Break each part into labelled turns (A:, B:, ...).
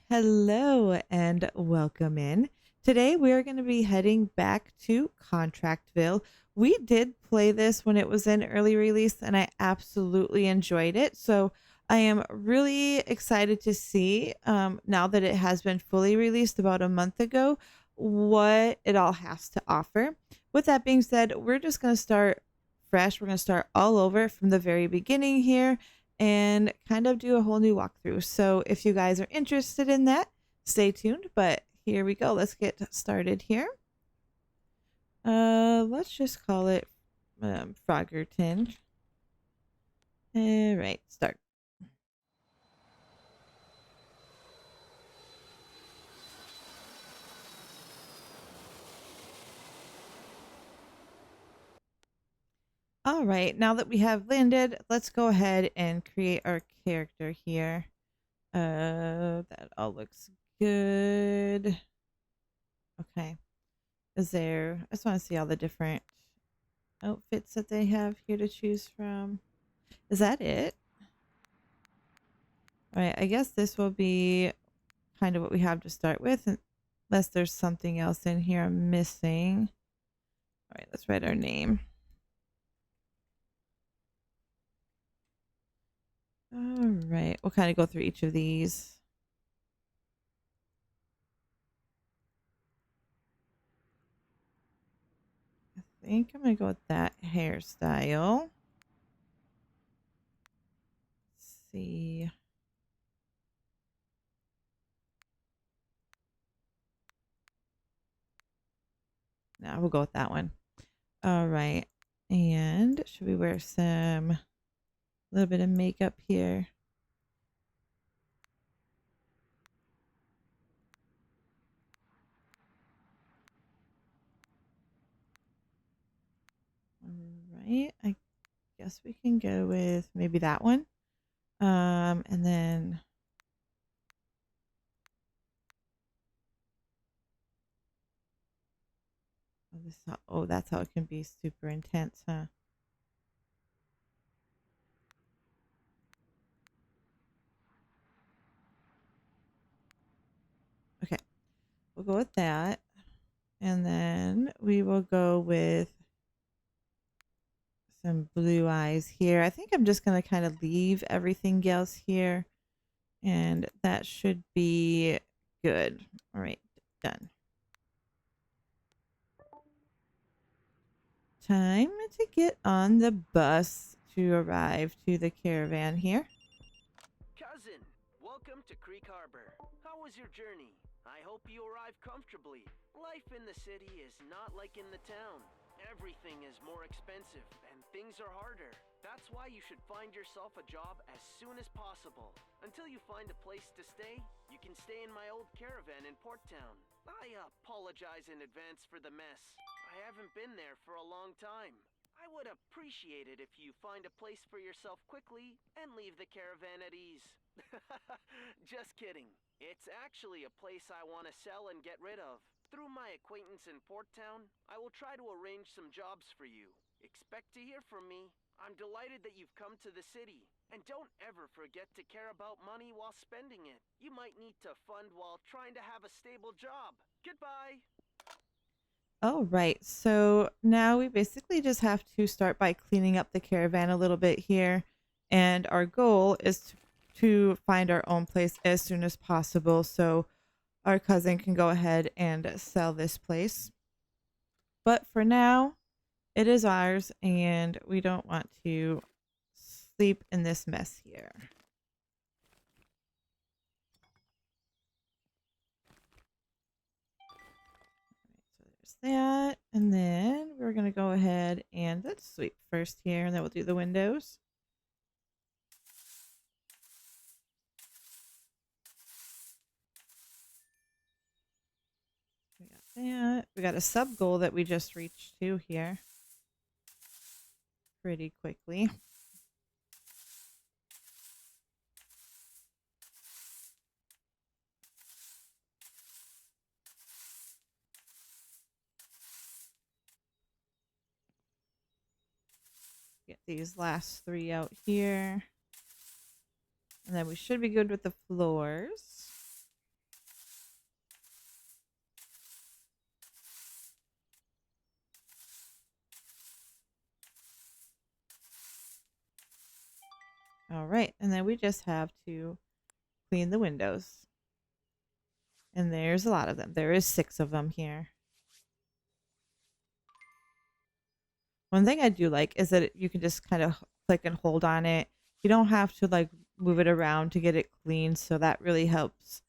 A: Hello and welcome in. Today we are going to be heading back to Contractville. We did play this when it was in early release and I absolutely enjoyed it. So I am really excited to see now that it has been fully released about a month ago what it all has to offer. With that being said, we're just going to start fresh. We're going to start all over from the very beginning here and kind of do a whole new walkthrough. So if you guys are interested in that, stay tuned. But here we go. Let's get started here. Let's just call it Froggerton. All right, start. All right, now that we have landed, let's go ahead and create our character here. That all looks good. Okay. I just want to see all the different outfits that they have here to choose from. Is that it? All right, I guess this will be kind of what we have to start with, unless there's something else in here I'm missing. All right, let's write our name. All right, we'll kind of go through each of these. I think I'm going to go with that hairstyle. Let's see. No, we'll go with that one. All right. And should we wear a little bit of makeup here? All right. I guess we can go with maybe that one. And then that's how it can be super intense, huh? Okay, we'll go with that. And then we will go with some blue eyes here. I think I'm just going to kind of leave everything else here. And that should be good. All right, done. Time to get on the bus to arrive to the caravan here.
B: Cousin, welcome to Creek Harbor. How was your journey? I hope you arrived comfortably. Life in the city is not like in the town. Everything is more expensive and things are harder. That's why you should find yourself a job as soon as possible. Until you find a place to stay, you can stay in my old caravan in Port Town. I apologize in advance for the mess. I haven't been there for a long time. I would appreciate it if you find a place for yourself quickly and leave the caravan at ease. Just kidding. It's actually a place I want to sell and get rid of. Through my acquaintance in Port Town, I will try to arrange some jobs for you. Expect to hear from me. I'm delighted that you've come to the city. And don't ever forget to care about money while spending it. You might need to fund while trying to have a stable job. Goodbye.
A: All right, so now we basically just have to start by cleaning up the caravan a little bit here. And our goal is to find our own place as soon as possible so our cousin can go ahead and sell this place. But for now, it is ours and we don't want to sleep in this mess here. So there's that. And then we're going to go ahead and let's sweep first here and then we'll do the windows. We got that. We got a sub goal that we just reached to here pretty quickly. Get these last three out here. And then we should be good with the floors. All right. And then we just have to clean the windows. And there's a lot of them. There is 6 of them here. One thing I do like is that you can just kind of click and hold on it. You don't have to like move it around to get it clean. So that really helps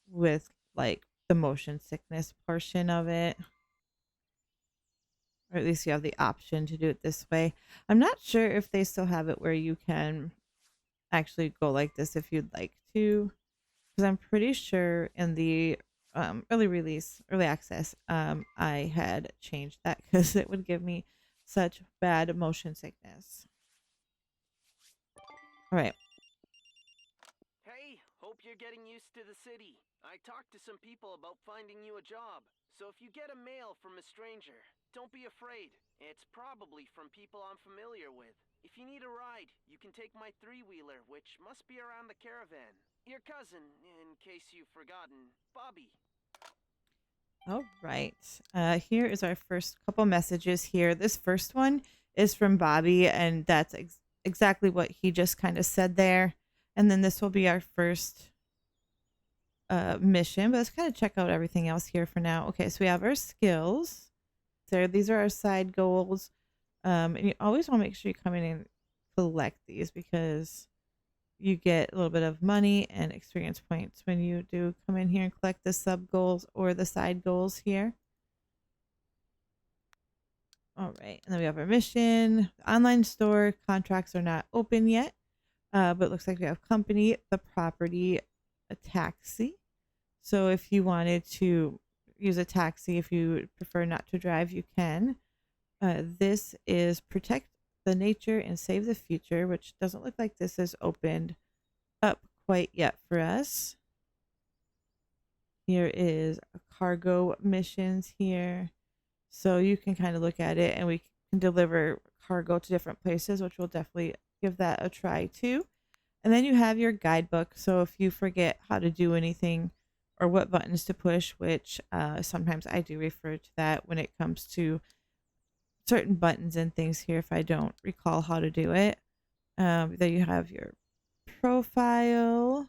A: with like the motion sickness portion of it. Or at least you have the option to do it this way. I'm not sure if they still have it where you can actually go like this if you'd like to. Because I'm pretty sure in the early release, early access, I had changed that because it would give me such bad motion sickness. All right.
B: Hey, hope you're getting used to the city. I talked to some people about finding you a job. So if you get a mail from a stranger, don't be afraid. It's probably from people I'm familiar with. If you need a ride, you can take my three-wheeler, which must be around the caravan. Your cousin, in case you've forgotten, Bobby.
A: All right. Here is our first couple messages here. This first one is from Bobby, and that's exactly what he just kind of said there. And then this will be our first mission, but let's kind of check out everything else here for now. Okay, so we have our skills. There, these are our side goals. And you always want to make sure you come in and collect these because you get a little bit of money and experience points when you do come in here and collect the sub goals or the side goals here. All right, and then we have our mission. The online store contracts are not open yet, but it looks like we have company, the property, a taxi. So if you wanted to use a taxi, if you prefer not to drive, you can. This is protect the nature and save the future, which doesn't look like this is opened up quite yet for us. Here is a cargo missions here. So you can kind of look at it and we can deliver cargo to different places, which we'll definitely give that a try too. And then you have your guidebook. So if you forget how to do anything or what buttons to push, which sometimes I do refer to that when it comes to certain buttons and things here if I don't recall how to do it. Then you have your profile,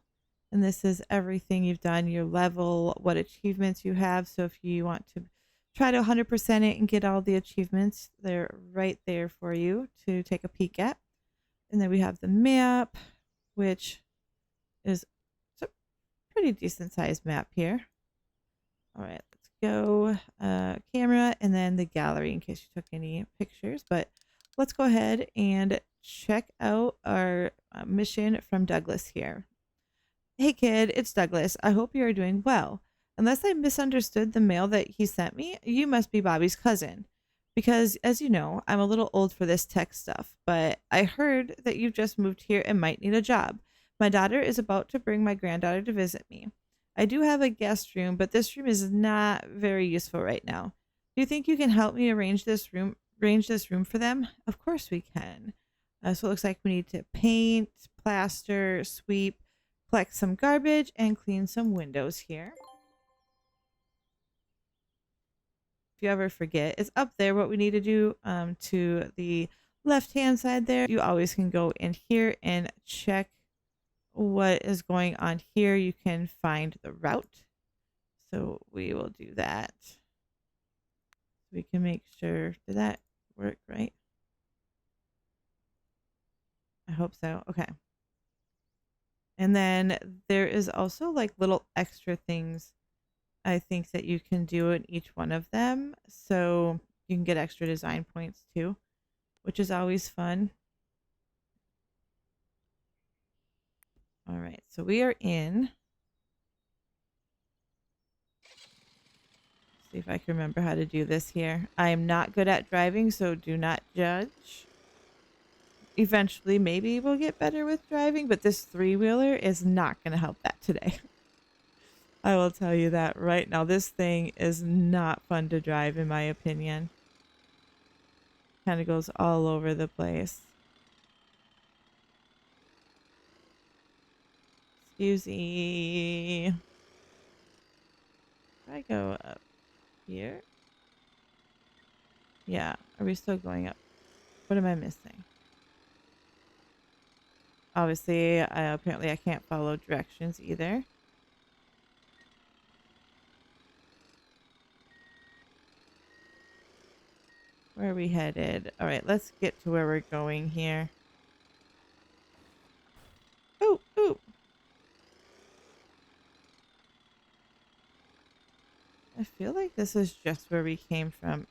A: and this is everything you've done, your level, what achievements you have. So if you want to try to 100% it and get all the achievements, they're right there for you to take a peek at. And then we have the map, which is a pretty decent sized map here. All right, let's go. Camera and then the gallery in case you took any pictures. But let's go ahead and check out our mission from Douglas here. Hey kid, it's Douglas. I hope you are doing well. Unless I misunderstood the mail that he sent me, you must be Bobby's cousin. Because, as you know, I'm a little old for this tech stuff, but I heard that you've just moved here and might need a job. My daughter is about to bring my granddaughter to visit me. I do have a guest room, but this room is not very useful right now. Do you think you can help me arrange this room for them? Of course we can. So it looks like we need to paint, plaster, sweep, collect some garbage, and clean some windows here. If you ever forget, it's up there what we need to do to the left hand side there. You always can go in here and check what is going on here. You can find the route. So we will do that. We can make sure, did that work right? I hope so. Okay. And then there is also like little extra things I think that you can do in each one of them. So you can get extra design points too, which is always fun. All right, so we are in. See if I can remember how to do this here. I am not good at driving, so do not judge. Eventually, maybe we'll get better with driving, but this three-wheeler is not going to help that today. I will tell you that right now. This thing is not fun to drive, in my opinion. Kind of goes all over the place. Excuse me. If I go up here. Yeah. Are we still going up? What am I missing? Obviously, apparently I can't follow directions either. Where are we headed? All right, let's get to where we're going here. Oh, oh. I feel like this is just where we came from.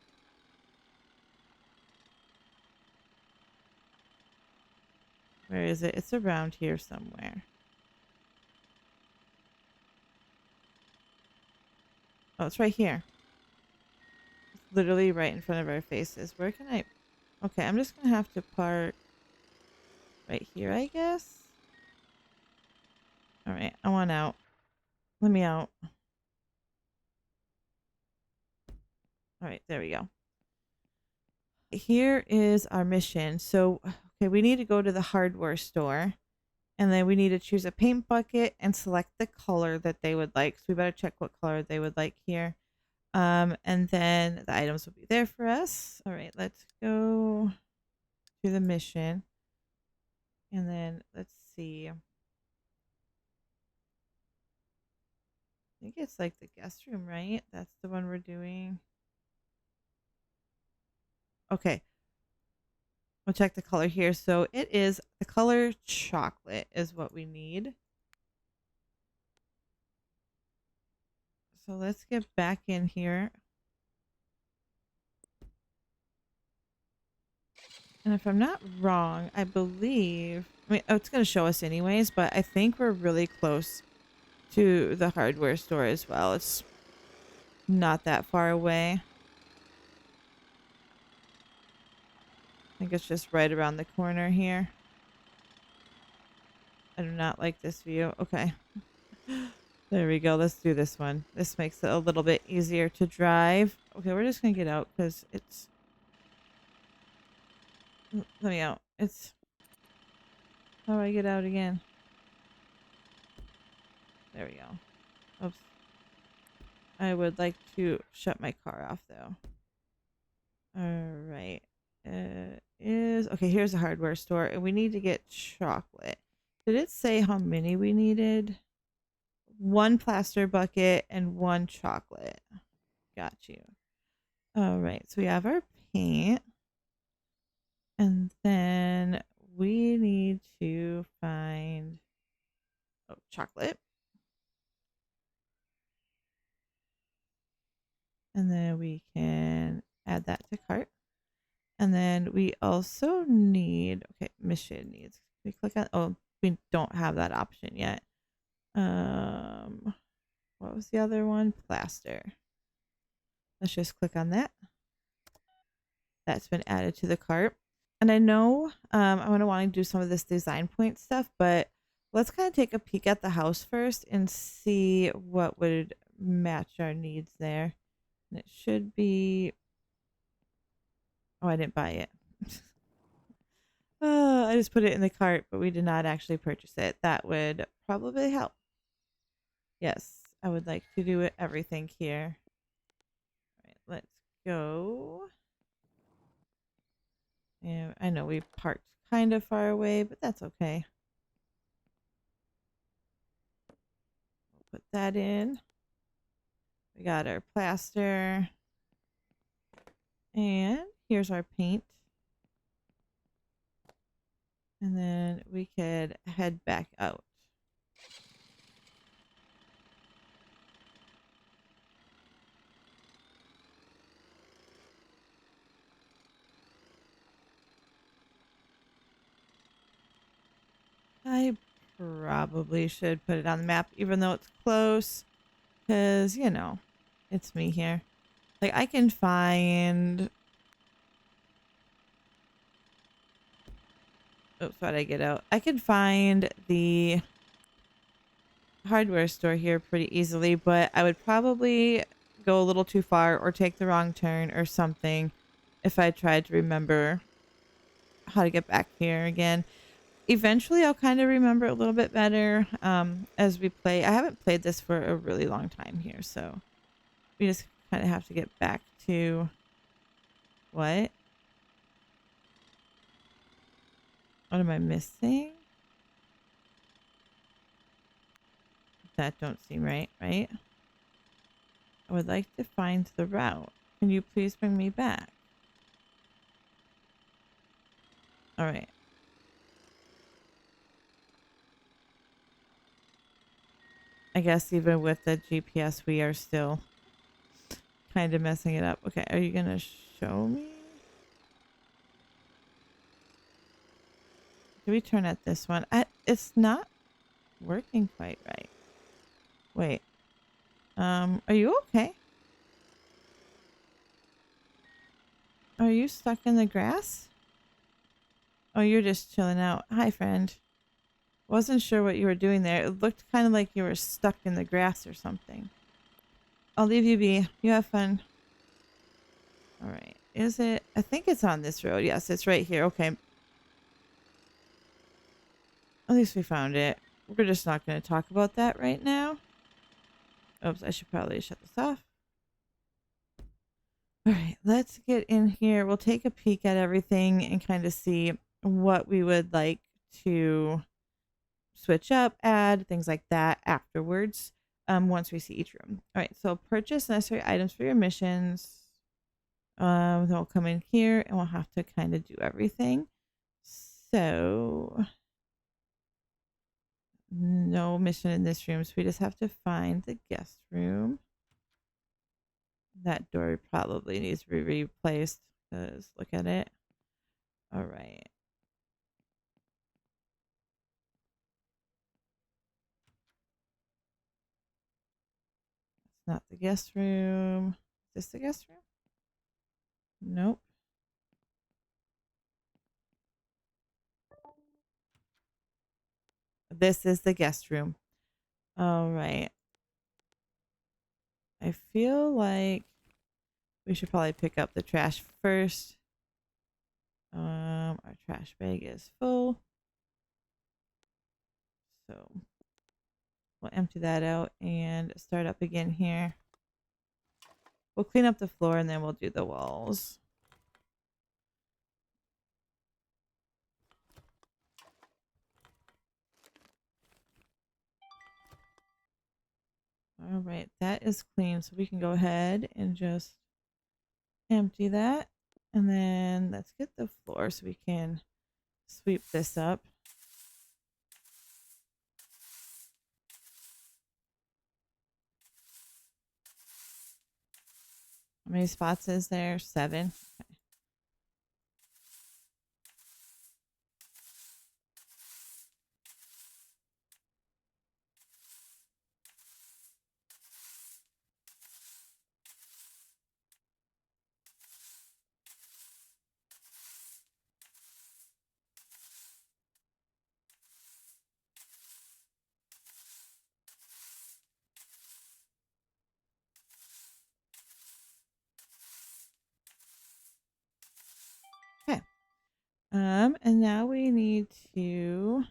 A: Where is it? It's around here somewhere. Oh, it's right here. It's literally right in front of our faces. Where can I... Okay, I'm just going to have to park right here, I guess. All right, I want out. Let me out. All right, there we go. Here is our mission. So, okay, we need to go to the hardware store. And then we need to choose a paint bucket and select the color that they would like. So we better check what color they would like here. And then the items will be there for us. All right, let's go to the mission. And then let's see. I think it's like the guest room, right? That's the one we're doing. Okay. We'll check the color here. So it is the color chocolate is what we need. So let's get back in here. And if I'm not wrong, I believe, I mean, oh, it's going to show us anyways, but I think we're really close to the hardware store as well. It's not that far away. I think it's just right around the corner here. I do not like this view. Okay. There we go. Let's do this one. This makes it a little bit easier to drive. Okay, we're just going to get out because it's... Let me out. It's... How do I get out again? There we go. Oops. I would like to shut my car off though. All right. Is okay. Here's a hardware store, and we need to get chocolate. Did it say how many we needed? One plaster bucket and one chocolate. Got you. All right. So we have our paint, and then we need to find chocolate, and then we can add that to cart. And then we also need, okay, mission needs. We click on, oh, we don't have that option yet. What was the other one? Plaster. Let's just click on that. That's been added to the cart. And I know I'm going to want to do some of this design point stuff, but let's kind of take a peek at the house first and see what would match our needs there. And it should be, oh, I didn't buy it. I just put it in the cart, but we did not actually purchase it. That would probably help. Yes, I would like to do everything here. All right, let's go. And I know we parked kind of far away, but that's okay. We'll put that in. We got our plaster. And here's our paint. And then we could head back out. I probably should put it on the map, even though it's close. Because, you know, it's me here. Like, I can find... Oops, why did I get out? I can find the hardware store here pretty easily, but I would probably go a little too far or take the wrong turn or something if I tried to remember how to get back here again. Eventually, I'll kind of remember a little bit better as we play. I haven't played this for a really long time here, so we just kind of have to get back to... What? What am I missing? That don't seem right, right? I would like to find the route. Can you please bring me back? All right. I guess even with the GPS, we are still kind of messing it up. Okay, are you going to show me? Do we turn at this one? It's not working quite right. Wait. Are you okay? Are you stuck in the grass? Oh, you're just chilling out. Hi, friend. Wasn't sure what you were doing there. It looked kind of like you were stuck in the grass or something. I'll leave you be. You have fun. All right. Is it? I think it's on this road. Yes, it's right here. Okay. At least we found it. We're just not going to talk about that right now. Oops, I should probably shut this off. All right, let's get in here. We'll take a peek at everything and kind of see what we would like to switch up, add, things like that afterwards. Once we see each room. All right, so purchase necessary items for your missions. Then we'll come in here and we'll have to kind of do everything. So no mission in this room, so we just have to find the guest room. That door probably needs to be replaced because look at it. All right. It's not the guest room. Is this the guest room? Nope. This is the guest room. All right. I feel like we should probably pick up the trash first. Our trash bag is full. So we'll empty that out and start up again here. We'll clean up the floor and then we'll do the walls. All right, that is clean. So we can go ahead and just empty that. And then let's get the floor so we can sweep this up. How many spots is there? 7. Okay. And now we need to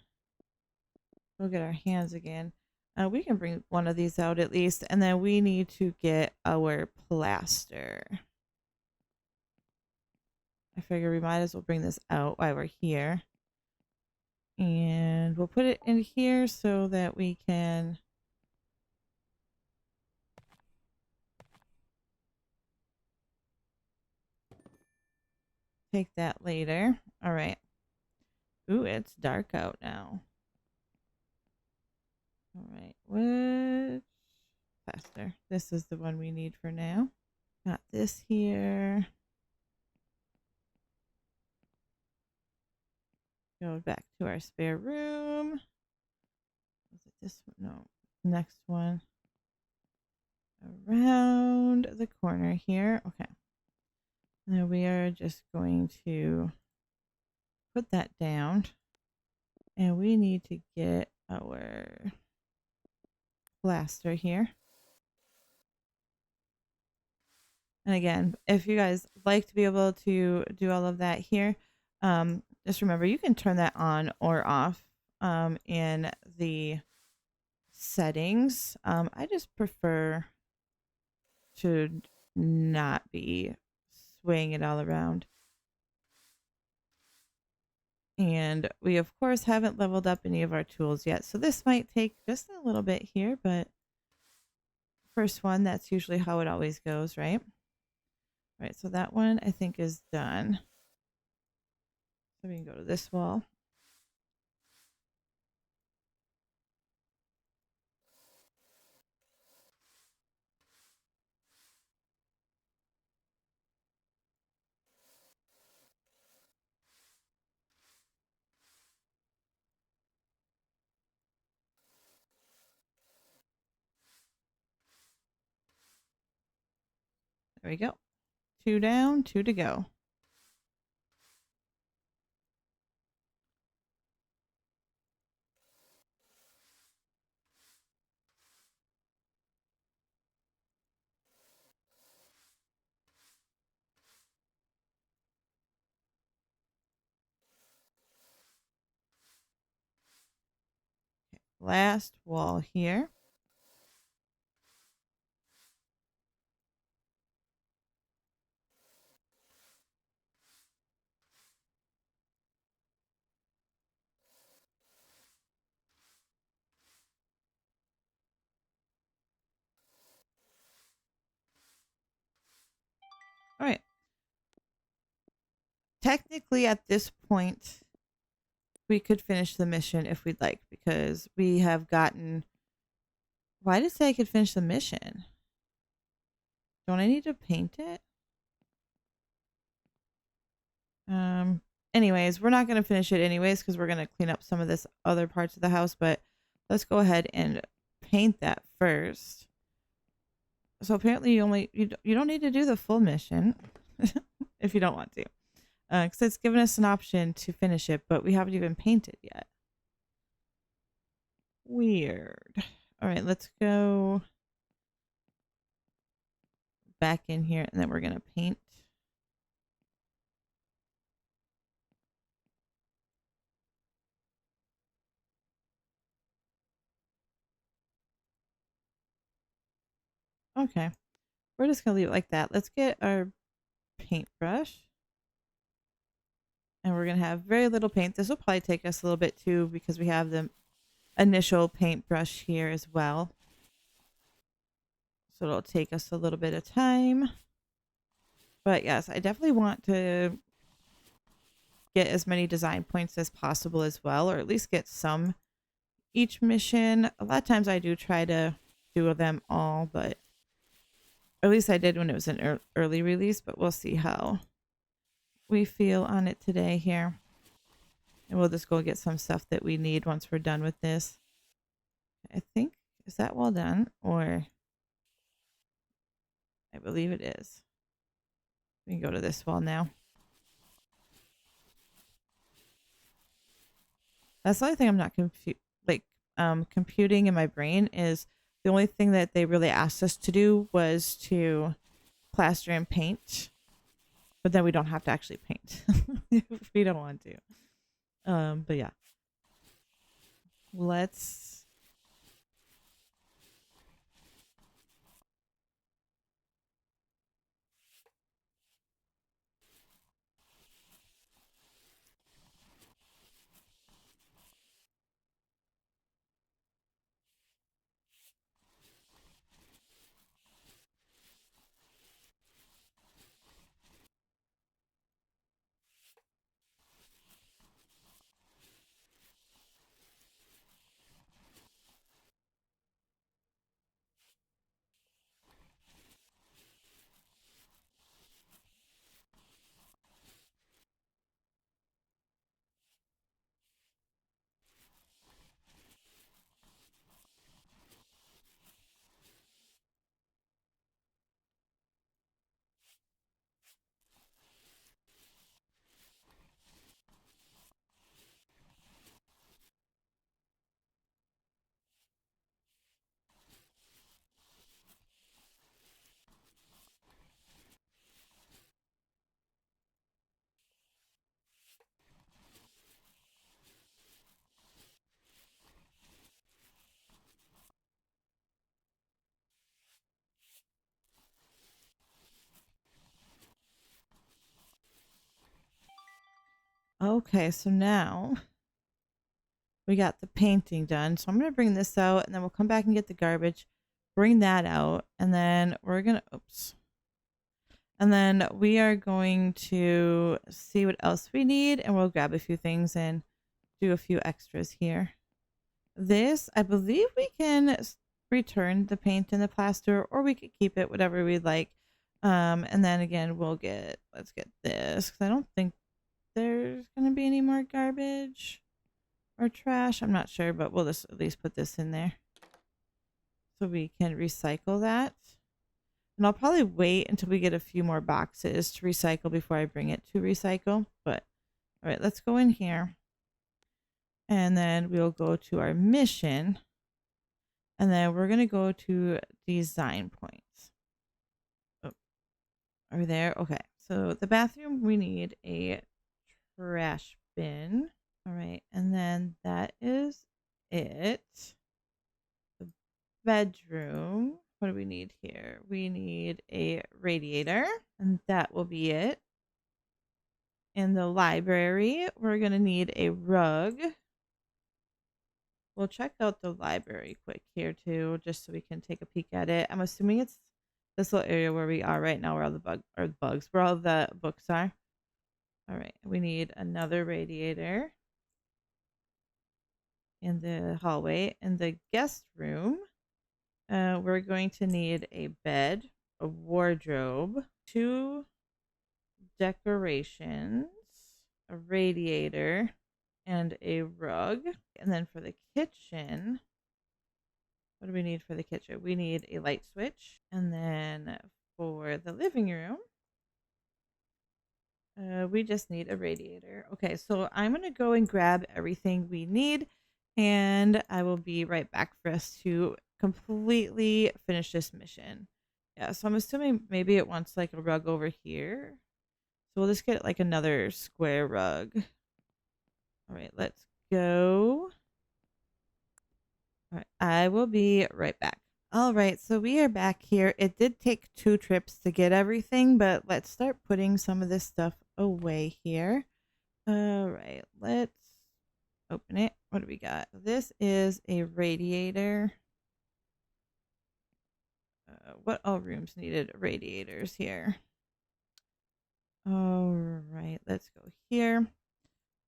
A: go get our hands again. We can bring one of these out at least, and then we need to get our plaster. I figure we might as well bring this out while we're here. And we'll put it in here so that we can take that later. All right. Ooh, it's dark out now. All right. Which plaster? This is the one we need for now. Got this here. Go back to our spare room. Was it this one? No. Next one. Around the corner here. Okay. Now we are just going to put that down. And we need to get our plaster here. And again, if you guys like to be able to do all of that here, just remember you can turn that on or off in the settings. I just prefer to not be swaying it all around. And we, of course, haven't leveled up any of our tools yet. So this might take just a little bit here, but first one, that's usually how it always goes, right? All right, so that one I think is done. So we can go to this wall. There we go. 2 down, 2 to go. Last wall here. All right. Technically, at this point, we could finish the mission if we'd like, because we have gotten. Why did it say I could finish the mission? Don't I need to paint it? Um. Anyways, we're not going to finish it anyways because we're going to clean up some of this other parts of the house, but let's go ahead and paint that first. So apparently you don't need to do the full mission if you don't want to. Because it's given us an option to finish it, but we haven't even painted yet. Weird. All right, let's go back in here and then we're going to paint. Okay, we're just going to leave it like that. Let's get our paintbrush. And we're going to have very little paint. This will probably take us a little bit too because we have the initial paintbrush here as well. So it'll take us a little bit of time. But yes, I definitely want to get as many design points as possible as well, or at least get some each mission. A lot of times I do try to do them all, but at least I did when it was an early release, but we'll see how we feel on it today here. And we'll just go get some stuff that we need once we're done with this. I think, is that well done? Or I believe it is. We can go to this wall now. That's the only thing I'm not computing in my brain is the only thing that they really asked us to do was to plaster and paint, but then we don't have to actually paint if we don't want to. But yeah, let's. Okay, so now we got the painting done. So I'm going to bring this out and then we'll come back and get the garbage, bring that out, and then we're going to, oops. And then we are going to see what else we need and we'll grab a few things and do a few extras here. This, I believe we can return the paint and the plaster or we could keep it, whatever we'd like. And then again, let's get this because I don't think there's going to be any more garbage or trash. I'm not sure, but we'll just at least put this in there so we can recycle that. And I'll probably wait until we get a few more boxes to recycle before I bring it to recycle. But all right, let's go in here. And then we'll go to our mission. And then we're going to go to design points. Oh, are we there? Okay. So the bathroom, we need a trash bin. All right. And then that is it. The bedroom. What do we need here? We need a radiator, and that will be it. In the library, we're going to need a rug. We'll check out the library quick here too, just so we can take a peek at it. I'm assuming it's this little area where we are right now, where all the bugs, where all the books are. All right, we need another radiator in the hallway. In the guest room, we're going to need a bed, a wardrobe, 2 decorations, a radiator, and a rug. And then for the kitchen, what do we need for the kitchen? We need a light switch. And then for the living room, we just need a radiator. Okay, so I'm going to go and grab everything we need, and I will be right back for us to completely finish this mission. Yeah, so I'm assuming maybe it wants like a rug over here. So we'll just get like another square rug. All right, let's go. All right, I will be right back. All right, so we are back here. It did take 2 trips to get everything, but let's start putting some of this stuff away here. All right, let's open it. What do we got? This is a radiator. What all rooms needed radiators here? All right, let's go here.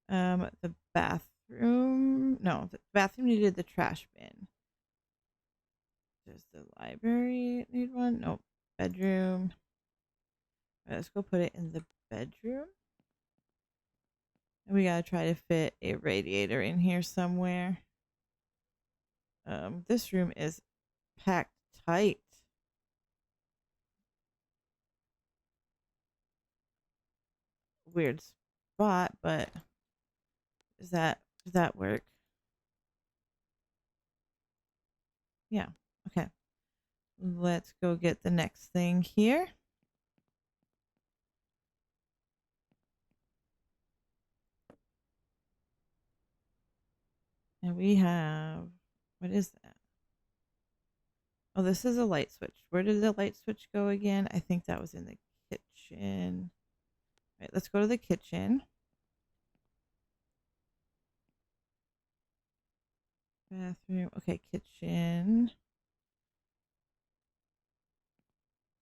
A: The bathroom. No, the bathroom needed the trash bin. Does the library need one? Nope. Bedroom. All right, let's go put it in the bedroom. And we gotta try to fit a radiator in here somewhere. This room is packed tight. Weird spot, but does that work? Yeah. Okay. Let's go get the next thing here. And we have, what is that? Oh, this is a light switch. Where did the light switch go again? I think that was in the kitchen. All right, let's go to the kitchen. Bathroom. Okay, kitchen.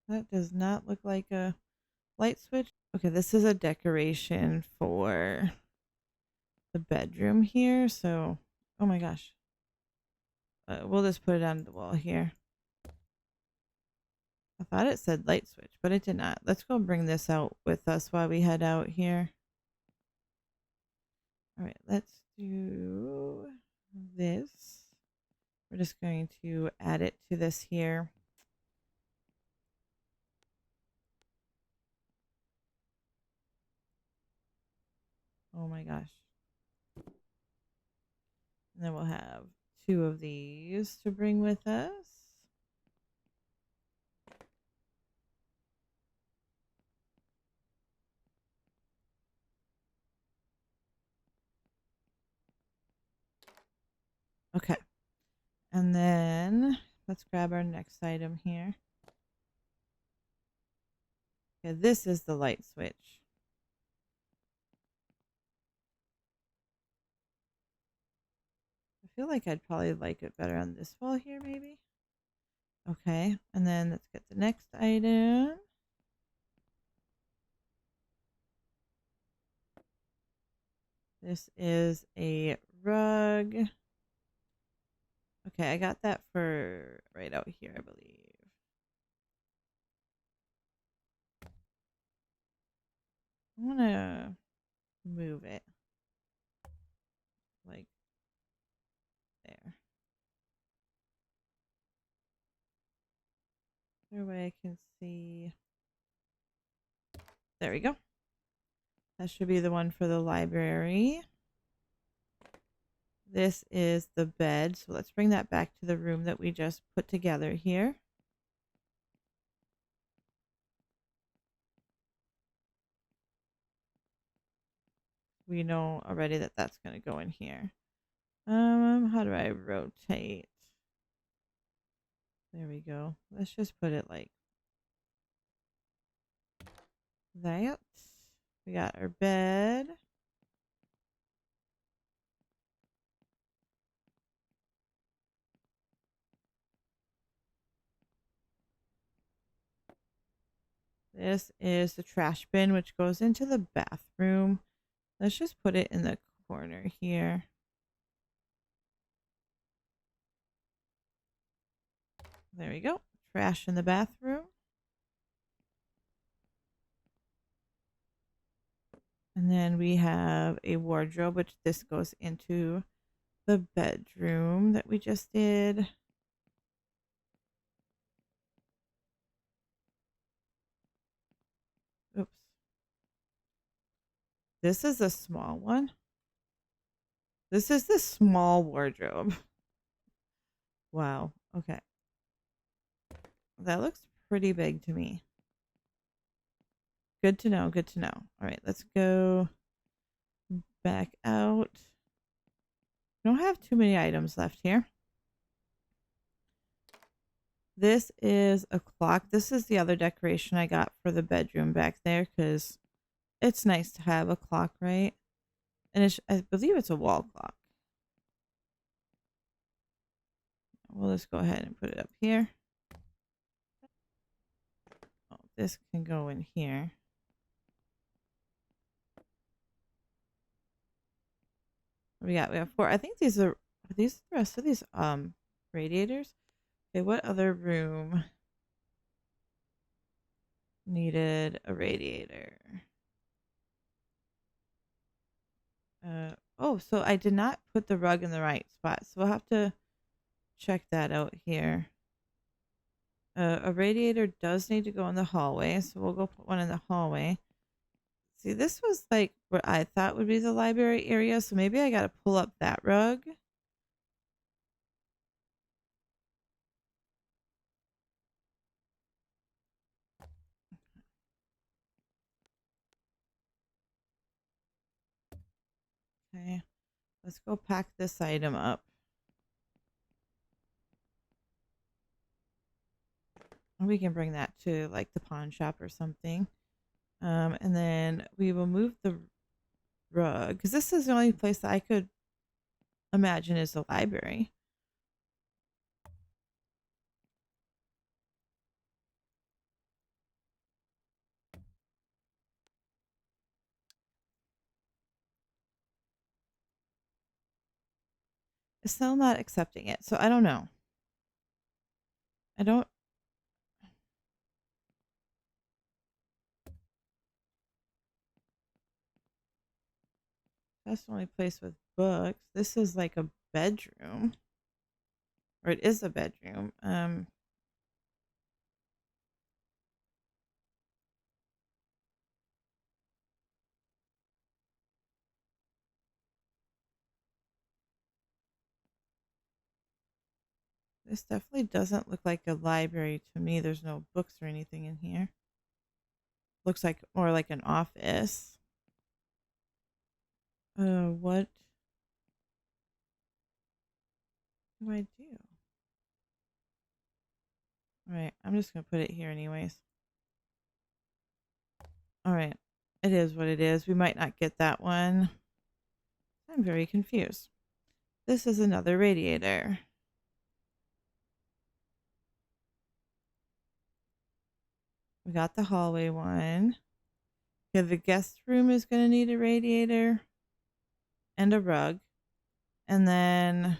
A: That does not look like a light switch. Okay, this is a decoration for the bedroom here. So, oh my gosh. We'll just put it on the wall here. I thought it said light switch, but it did not. Let's go bring this out with us while we head out here. All right, let's do this. We're just going to add it to this here. Oh my gosh. And then we'll have 2 of these to bring with us. Okay. And then let's grab our next item here. Okay, this is the light switch. feel like I'd probably like it better on this wall here, maybe. Okay, and then let's get the next item. This is a rug. Okay, I got that for right out here, I believe. I want to move it like there. There way I can see. There we go. That should be the one for the library. This is the bed. So let's bring that back to the room that we just put together here. We know already that that's going to go in here. How do I rotate? There we go. Let's just put it like that. We got our bed. This is the trash bin, which goes into the bathroom. Let's just put it in the corner here. There we go. Trash in the bathroom. And then we have a wardrobe, which this goes into the bedroom that we just did. Oops. This is a small one. This is the small wardrobe. Wow. Okay. That looks pretty big to me. Good to know. Good to know. All right, let's go back out. Don't have too many items left here. This is a clock. This is the other decoration I got for the bedroom back there because it's nice to have a clock, right? And it's, I believe it's a wall clock. We'll just go ahead and put it up here. Oh, this can go in here. What we got? We have four. I think these are these the rest of these radiators? Okay, what other room needed a radiator? Oh, so I did not put the rug in the right spot, so we'll have to check that out here. A radiator does need to go in the hallway, so we'll go put one in the hallway. See, this was like what I thought would be the library area, so maybe I got to pull up that rug. Okay, let's go pack this item up. We can bring that to like the pawn shop or something. And then we will move the rug because this is the only place that I could imagine is the library. It's still not accepting it, so I don't know. I don't. That's the only place with books. This is like a bedroom, or it is a bedroom. This definitely doesn't look like a library to me. There's no books or anything in here. Looks like more like an office. What do I do? All right, I'm just gonna put it here anyways. All right, it is what it is. We might not get that one. I'm very confused. This is another radiator. We got the hallway one. Yeah, the guest room is going to need a radiator and a rug. And then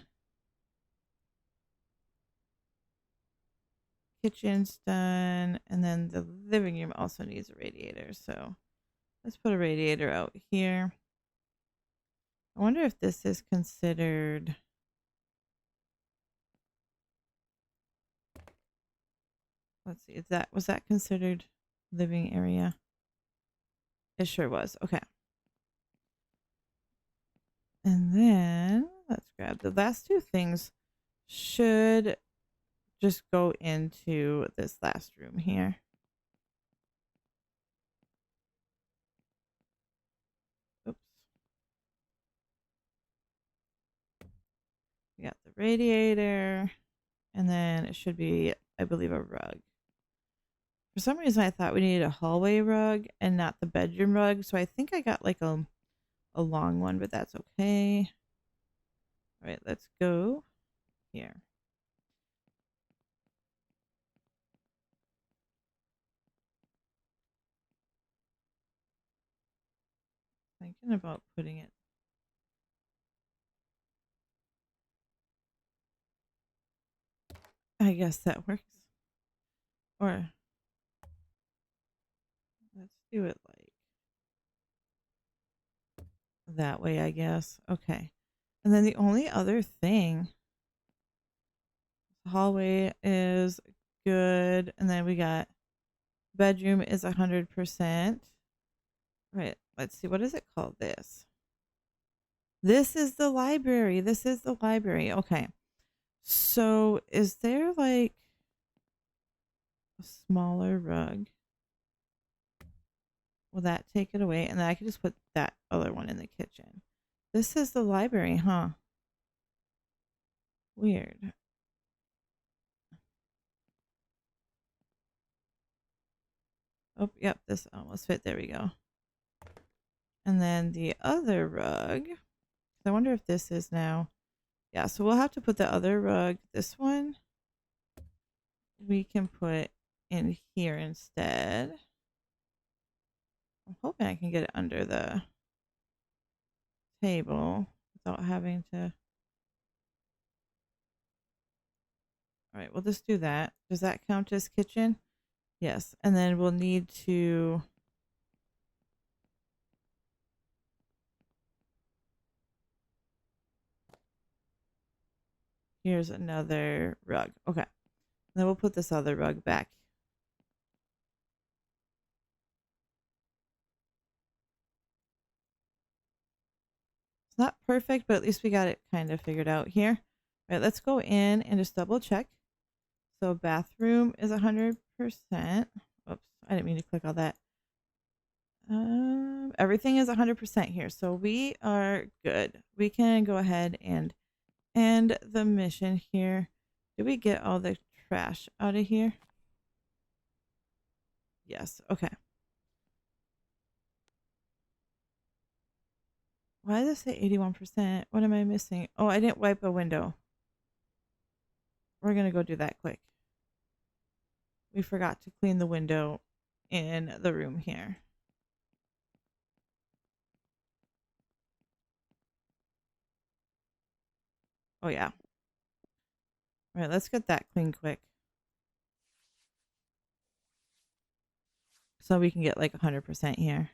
A: kitchen's done. And then the living room also needs a radiator. So let's put a radiator out here. I wonder if this is considered. Let's see. Was that considered living area? It sure was. Okay. And then let's grab the last two things. Should just go into this last room here. Oops. We got the radiator, and then it should be, I believe, a rug. For some reason, I thought we needed a hallway rug and not the bedroom rug, so I think I got like a long one, but that's okay. All right, let's go here. Thinking about putting it. I guess that works. Or let's do it like that way, I guess. Okay. And then the only other thing, hallway is good. And then we got bedroom is 100%. Right. Let's see. What is it called? This is the library. This is the library. Okay. So is there like a smaller rug? Will that take it away? And then I could just put that other one in the kitchen. This is the library, huh? Weird. Oh, yep. This almost fit. There we go. And then the other rug. I wonder if this is now. Yeah, so we'll have to put the other rug. This one we can put in here instead. I'm hoping I can get it under the table without having to. All right, we'll just do that. Does that count as kitchen? Yes. And then we'll need to. Here's another rug. Okay. Then we'll put this other rug back. It's not perfect, but at least we got it kind of figured out here. All right, let's go in and just double check. So bathroom is 100%. Oops, I didn't mean to click all that. Everything is 100% here. So we are good. We can go ahead and end the mission here. Did we get all the trash out of here? Yes. Okay. Why does it say 81%? What am I missing? Oh, I didn't wipe a window. We're going to go do that quick. We forgot to clean the window in the room here. Oh, yeah. All right, let's get that clean quick. So we can get like 100% here.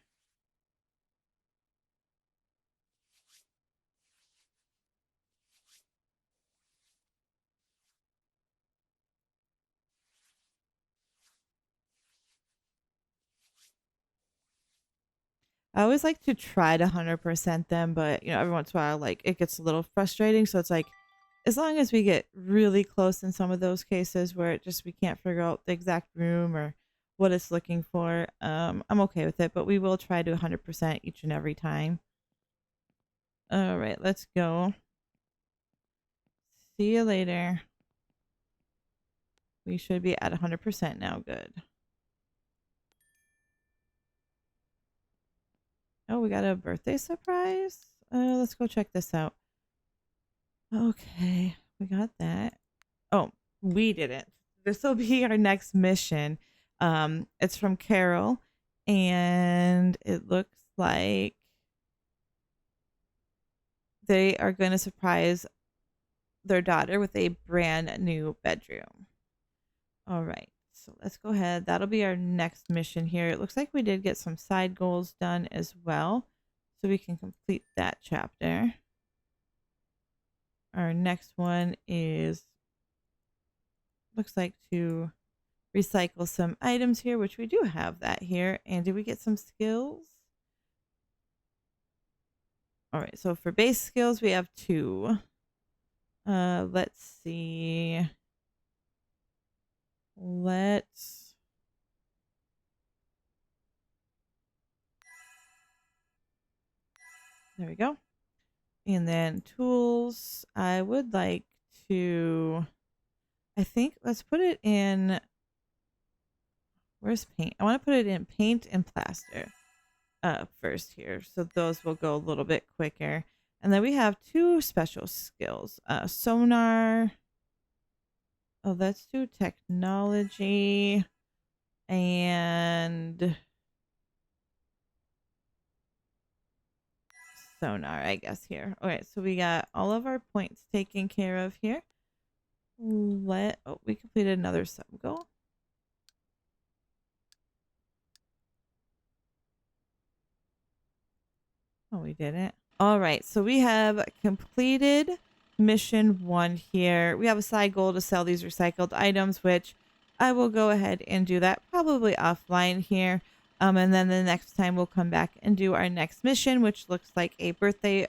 A: I always like to try to 100% them, but every once in a while, like it gets a little frustrating. So it's like, as long as we get really close in some of those cases where it just we can't figure out the exact room or what it's looking for, I'm okay with it. But we will try to 100% each and every time. All right, let's go. See you later. We should be at 100% now. Good. Oh, we got a birthday surprise. Let's go check this out. Okay, we got that. Oh, we didn't. This will be our next mission. It's from Carol, and it looks like they are going to surprise their daughter with a brand new bedroom. All right, so let's go ahead. That'll be our next mission here. It looks like we did get some side goals done as well, so we can complete that chapter. Our next one is looks like to recycle some items here, which we do have that here. And did we get some skills? All right, so for base skills, we have 2. Let's see. Let's There we go. And then tools, I would like to, I think let's put it in, where's paint? I want to put it in paint and plaster first here. So those will go a little bit quicker. And then we have 2 special skills. Sonar. Oh, let's do technology and sonar, I guess, here. Okay, so we got all of our points taken care of here. We completed another sub goal. Oh, we didn't. All right, so we have completed mission 1 here. We have a side goal to sell these recycled items, which I will go ahead and do that probably offline here. And then the next time we'll come back and do our next mission, which looks like a birthday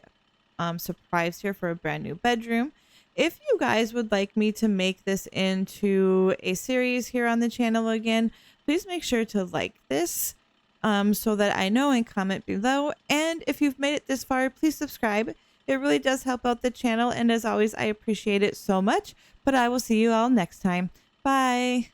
A: surprise here for a brand new bedroom. If you guys would like me to make this into a series here on the channel again, please make sure to like this so that I know, and comment below. And if you've made it this far, please subscribe. It really does help out the channel. And as always, I appreciate it so much. But I will see you all next time. Bye.